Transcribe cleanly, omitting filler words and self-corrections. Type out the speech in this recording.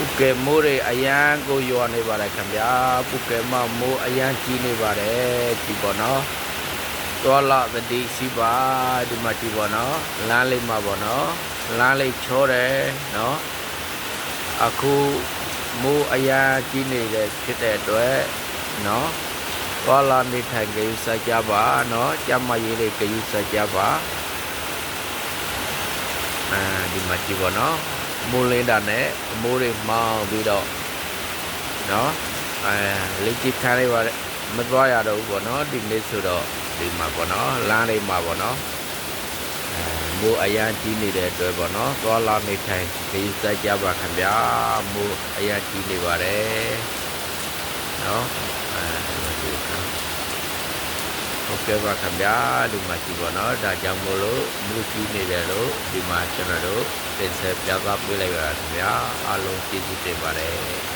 ပုကဲမိုးတွေအရန်ကိုရွာနေပါတယ်ခင်ဗျာပုကဲမမိုးအရန်ကြီးနေပါတယ်ဒီပေါ့နော်သွားလာသတိရှိပါဒီမှာဒီပေါ့နော်လမ်းလေးမှာပေါ့နော်လမ်းလေးချောတယ်နော်အခုမိုးအရန်ကြီးနေတဲ့ဖြစ်တဲ့အတွက်နော်သွားလာနေထိုင်ကြယူစားကြပါနော်ကျမရေးလေးကြယူစားကြပါဒီမှာဒီပေါ့နော်မိုးလင်းတာနဲ့မိုးတွေမောင်းပြီးတော့နော်လေ့ကျင့်ခန်းလေးပါမသွားရတော့ဘူးပေါ့နော်ဒီနေ့ဆိုတော့ဒီမှာပေါ့နော်လမ်းလေးမှာပေါ့နော်မိုးအရန်ကြီးနေတဲ့အတွက်ပေါ့နော်သွားလာနေထိုင်ဒီစကြပါခင်ဗျာမိုးအရန်ကြီးနေပါတယ်နော်ဟုတ်ကဲ့ပါခင်ဗျာဒီမှာကြည့်ပေါ့နော်ဒါကြောင့်မို့လို့မိုးကြီးနေတယ်လို့ဒီမှာကျွန်တော်တို့တင်ဆက်ပြသပေးလိုက်ပါခင်ဗျာအားလုံးကျေးဇူးတင်ပါတယ်